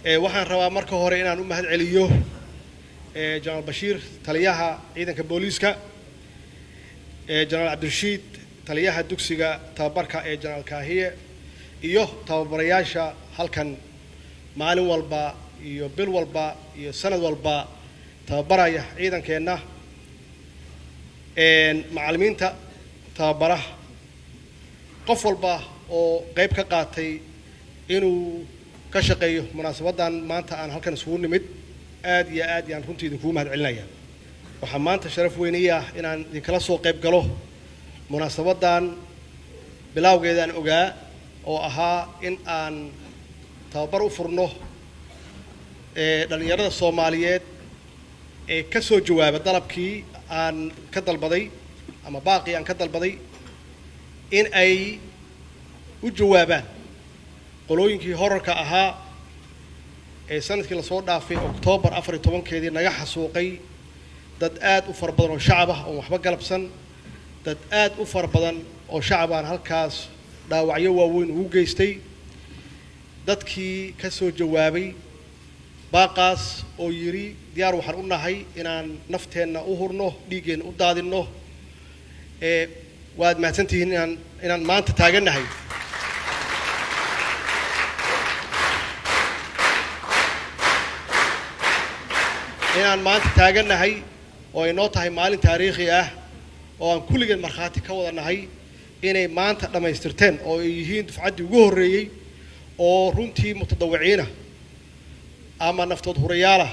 waxaan rabaa marka hore inaan u mahad celiyo General Bashir taliyaha ciidanka booliiska General Abdulrashiid taliyaha dugsiga tababarka General Kaahiye iyo tababarayaasha halkan maalin walba iyo bil walba iyo sanad walba tababaraya ciidankeena macallimiinta tababaraha qof walba oo qayb ka qaatay inuu ka shaqeeyo munaasabadan maanta aan halkan isugu nimid aad iyo aad yaan runtii idinku mahad celinaya waxa maanta sharaf weyn ii ah inaan idinkala soo qayb galo munaasabadan bilowgeedaan ogaa oo ahaa in aan tababar u furno dhalinyarada Soomaaliyeed ee ka soo jawaaba dalabkii aan ka dalbaday ama baaqi aan ka dalbaday in ay u jawaabaan qolooyinkii horarka ahaa ee sanadkii la soo dhaafay October 14keedii naga xasuuqay dad aad u far badan oo shacab ah oo waxba galabsan dad aad u far badan oo shacab aan halkaas dhaawacyo waaweyn ugu geystay dadkii ka soo jawaabay baaqaas oo yiri diyaar waxaan u nahay inaan nafteena u hurno dhiigeen u daadino waad mahadsantihiin inaan maanta taaganahay inaan maanta taaganahay oo ay noo tahay maalin taariikhi ah oo aan kulligeen marxaati ka wada nahay inay maanta dhamaystirteen oo ay yihiin dufcaddii ugu horeeyay oo runtii mutadawiciina ama naftood hurayaala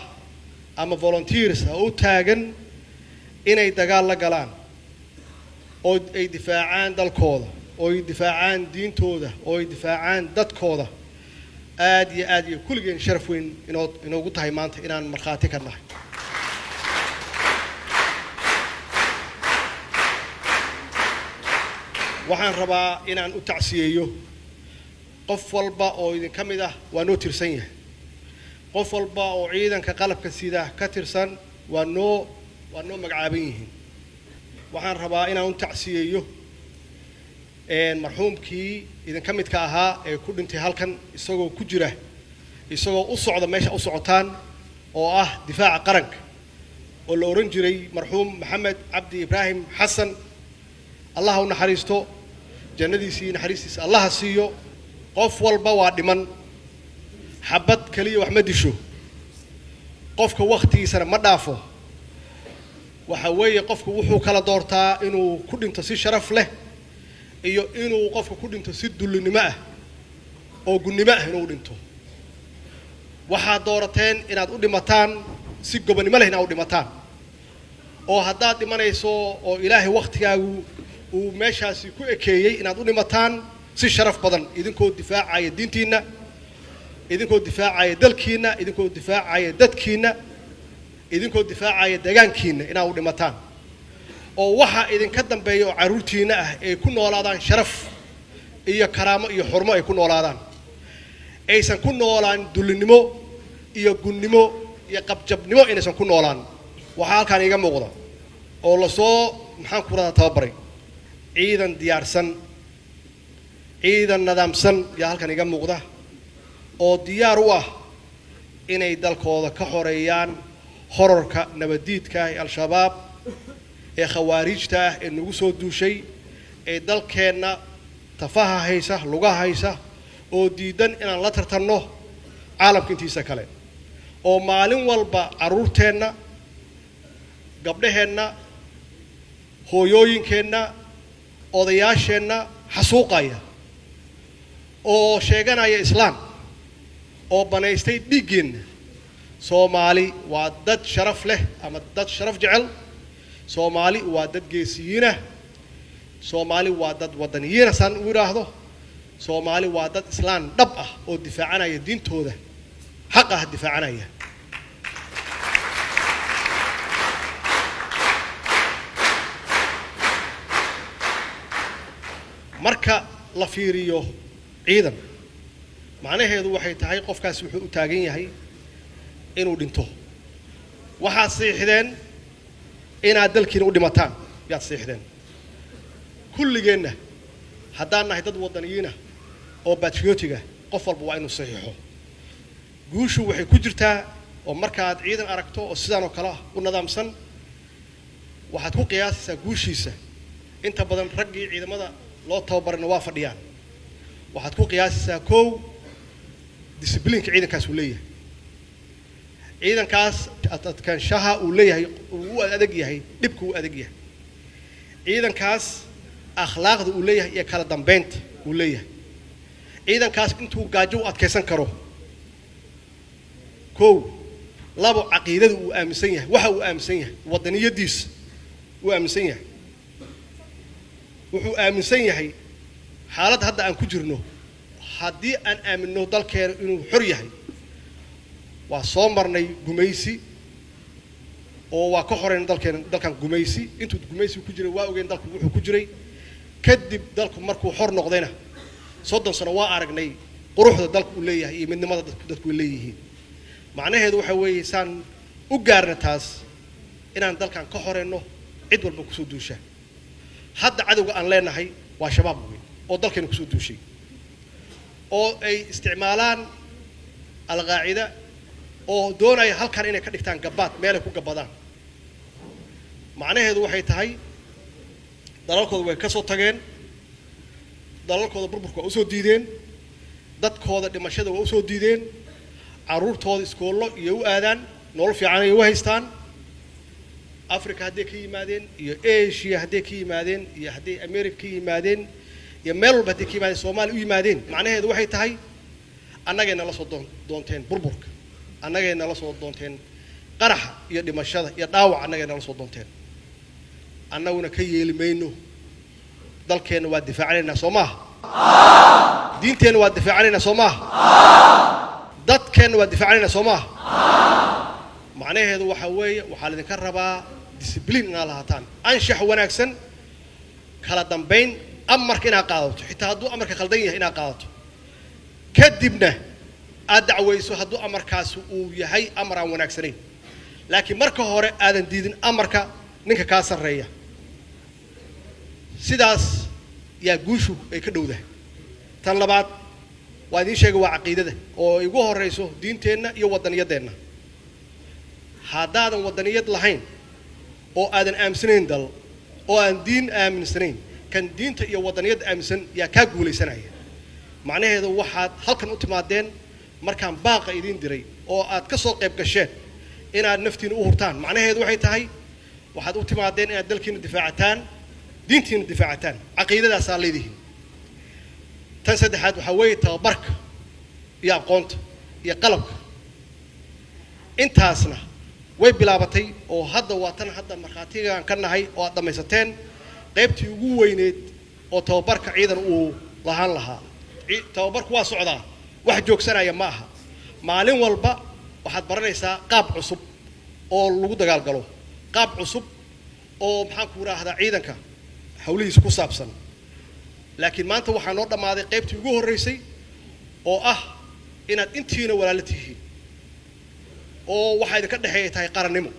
ama volunteers oo taagan inay dagaal la galaan oo ay difaacaan dalkooda oo ay difaacaan diintooda oo ay difaacaan dadkooda aad iyo kulligeen sharaf weyn inoogu tahay maanta inaan marxaati ka nahay waxaan rabaa inaan u tacsiyeeyo qof walba oo idin ka mid ah waa noo tirsan yahay qof walba oo ciidanka qalabka sida ka tirsan waa noo magacaaban yihiin waxaan rabaa inaan u tacsiyeeyo marxuumkii idin ka midka ahaa ee ku dhintay halkan isagoo ku jira isagoo u socda meesha u socotaan oo ah difaaca qaranka oo la oran jiray marxuum Maxamed Cabdi Ibrahim Xasan Allah u naxariisto jannadiisii naxariistiisa Allah siiyo qof walba waa dhiman xabad kaliya wax ma disho qofka waqtigiisana ma dhaafo waxa weeye qofku wuxuu kala doortaa inuu ku dhinto si sharaf leh iyo inuu qofku ku dhinto si dullinimo ah oo gunnimo ah inuu dhinto waxa doorateen inaad u dhimataan si gobonimo leh inaad u dhimataan oo haddaad dhimanayso oo Ilaahay waqtigaagu uu meeshaasi ku ekeeyay inaad u dhimataan si sharaf badan idinkoo difaacaya diintiina idinkoo difaacaya dalkiina idinkoo difaacaya dadkiina idinkoo difaacaya deegaankiina inaad u dhimataan oo waxa idinka dambeeyo caruurtiina ah ee ku noolaadaan sharaf iyo karaamo iyo xurmo ay ku noolaadaan aysan ku noolaan dullinimo iyo gunnimo iyo qabjabnimo inaysan ku noolaan waxa halkaan iga muuqda oo la soo maxaan ku radaa tababaray ciidan diyaarsan ciidan nidaamsan yaa halkaan iga muuqda oo diyaar u ah inay dalkooda ka xoreeyaan horarka nabadiidka ee al-shabaab ee khawaarijta ah ee nagu soo duushay ee dalkeena tafaha haysa lugaha haysa oo diidan inaan la tartanno caalamka intiisa kale oo maalin walba caruurteena gabdhaheena hooyooyinkeenna odayaasheenna xasuuqaya oo sheeganaya islaam oo banaystay dhiiggeena Soomaali waa dad sharaf leh ama dad sharaf jecel Soomaali waa dad geesiyiina Soomaali waa dad wadaniyiina san u yiraahdo Soomaali waa dad islaan dhab ah oo difaacanaya diintooda xaq ah difaacanaya marka la fiiriyo ciidan macnaheedu waxay tahay qofkaas wuxuu u taagan yahay inuu dhinto waxa siixdeen inaad dalkiina u dhimataan yaad siixdeen kulligeena haddaan nahay dad wadaniyiina oo patriotiga qof walba waa inuu saxiixo guushu waxay ku jirtaa oo markaad ciidan aragto oo sidaan oo kale u nidaamsan waxaad ku qiyaasaysaa guushiisa inta badan raggii ciidamada loo tababarana waa fadhiyaan waxaad ku qiyaasaysaa kow disciplineka ciidankaas uu leeyahay ciidankaas adkaanshaha uu leeyahay uu adag yahay dhibku uu adag yahay ciidankaas akhlaaqda uu leeyahay iyo kala dambeynta uu leeyahay ciidankaas intuu gaajo u adkaysan karo kow labo caqiidada uu aaminsan yahay waxa uu aaminsan yahay wadaniyadiisa uu aaminsan yahay wuxuu aaminsan yahay xaalad hadda aan ku jirno haddii aan aaminno dalkeena inuu xor yahay waa soo marnay gumaysi oo waa ka xoreyn dalkan gumaysi intuu gumaysi ku jiray waa ogeyn dalku wuxuu ku jiray kadib dalku markuu xor noqdayna 30 sano waa aragnay quruxda dalku uu leeyahay iyo midnimada dadku leeyihiin macnaheedu waxa weeye saan u gaarna taas inaan dalkan ka xoreyno cid walba ku soo duusha hadda cadawga aan leenahay waa shabaab weyn oo dalkeena ku soo duushay oo ay isticmaalaan al-qaacida oo doonaya halkan inay ka dhigtaan gabaad meel ay ku gabadaan macnaheedu waxay tahay dalalkooda way ka soo tageen dalalkooda burburka waa u soo diideen dadkooda dhimashada waa u soo diideen caruurtooda iskoollo iyo u aadaan nolol fiican ay u haystaan Afrika hadday ka yimaadeen iyo Asia hadday ka yimaadeen iyo hadday America ka yimaadeen iyo meel walba hadday ka yimaadeen Soomaali u yimaadeen macnaheedu waxay tahay annagayna la soo doonteen burburka annagayna la soo doonteen qaraxa iyo dhimashada iyo dhaawac annagayna la soo doonteen annaguna ka yeeli mayno dalkeena waa difaacaynaa Soomaha diinteena waa difaacaynaa Soomaha dadkeena waa difaacaynaa Soomaha macnaheedu waxa weeye waxa la idinka rabaa discipline inaad lahaataan anshax wanaagsan kala dambeyn amarka inaad qaadato xitaa hadduu amarka khaldan yahay inaad qaadato kadibna aad dacwayso hadduu amarkaas uu yahay amar aan wanaagsanayn laakiin marka hore aadan diidin amarka ninka kaa sarreeya sidaas yaa guushu ay ka dhowdahay tan labaad waa idiin sheegay waa caqiidada oo igu horeyso diinteenna iyo wadaniyadeenna haddaadan wadaniyad lahayn oo aadan aaminsanayn dal oo aan diin aaminsanayn kan diinta iyo wadaniyadda aaminsan yaa kaa guulaysanaya macnaheedu waxaad halkan u timaadeen markaan baaqa idiin diray oo aad ka soo qayb gasheen inaad naftiina u hurtaan macnaheedu waxay tahay waxaad u timaadeen inaad dalkiina difaacataan diintiina difaacataan caqiidadaasaa leedihiin tan saddexaad waxaa weeye tababarka iyo aqoonta iyo qalabka intaasna way bilaabatay oo hadda waa tan hadda markhaatigaan ka nahay oo aad dhamaysateen qaybtii ugu weyneed oo tababarka ciidan uu lahaan lahaa tababarku waa socdaa wax joogsanaya ma aha maalin walba waxaad baranaysaa qaab cusub oo lagu dagaalgalo qaab cusub oo maxaan ku raahdaa ciidanka hawlihiisa ku saabsan laakiin maanta waxaa noo dhammaaday qaybtii ugu horreysay oo ah inaad intiina walaalo tihiin oo waxa idinka dhaxeeya tahay qarannimo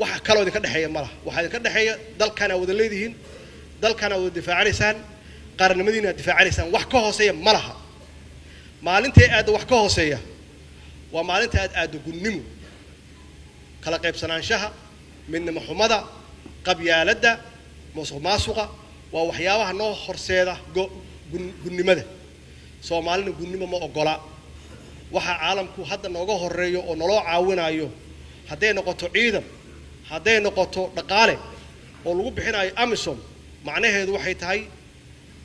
waxa kaloo idinka dhaxeeya ma laha waxa idinka dhaxeeya dalkana wada leedihiin dalkana wada difaacanaysaan qarannimadiina difaacanaysaan wax ka hooseeya ma laha maalintii aad wax ka hooseeya waa maalinta aad gunnimo kala qaybsanaanshaha midnimo xumada qabyaaladda musuqmaasuqa waa waxyaabaha noo horseeda gunnimada Soomaalina gunnimo ma ogola waxa caalamku hadda nooga horeeyo oo naloo caawinayo hadday noqoto ciidan hadday noqoto dhaqaale oo lagu bixinayo AMISOM macnaheedu waxay tahay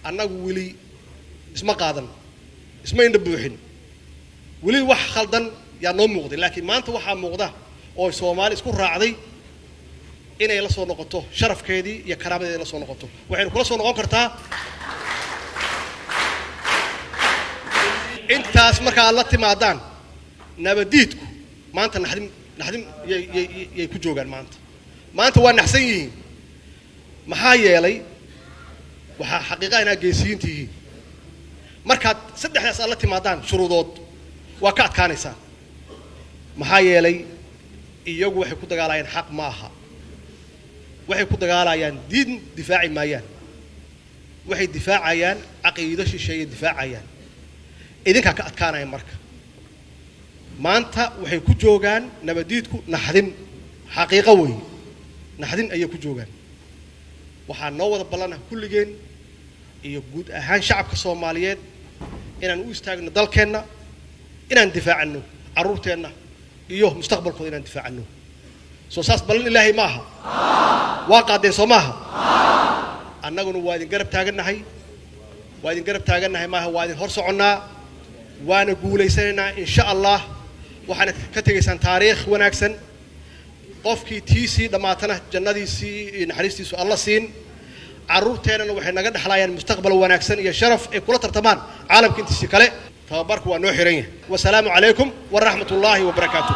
annagu wili isma qaadan isma indha buuxin wili wax khaldan yaa noo muuqday laakiin maanta waxaa muuqda oo Soomaali isku raacday inay la soo noqoto sharafkeedii iyo karaamadeedii la soo noqoto waxaynu kula soo noqon kartaa intaas marka la timaadaan nabadiidku maanta naxdin yay ku joogaan maanta waa naxsan yihiin maxaa yeelay waxa xaqiiqo inaa geesiyiintihiin markaad saddexdaas la timaadaan shuruudood waa ka adkaanaysaa maxaa yeelay iyagu waxay ku dagaalayaan xaq ma aha waxay ku dagaalayaan diin difaaci maayaan waxay difaacayaan caqiido shisheeye difaacayaan idinka ka adkaanaya marka maanta waxay ku joogaan nabadiidku naxdin xaqiiqo weey naxdin ayay ku joogaan waxaa noo wada ballan kulligeen iyo guud ahaan shacabka Soomaaliyeed inaan u istaagno dalkeenna inaan difaacno caruurteenna iyo mustaqbalkooda inaan difaacno soo saas ballan ilaahay maaha waa qaadeen Soomaha annaguna waa idin garab taagannahay maaha waa idin hor soconnaa waana guuleysanaynaa insha Allah waxaana ka tagaysaan taariikh wanaagsan qofkii tiisi dhamaatana jannadiisii iyo naxariistiisu Allah siin caruurteena waxay naga dhaxlayaan mustaqbal wanaagsan iyo sharaf ay kula tartamaan caalamka intiisa kale tababarku waa noo xiran yahay wassalaamu calaykum wa rahmatullaahi wa barakaatuh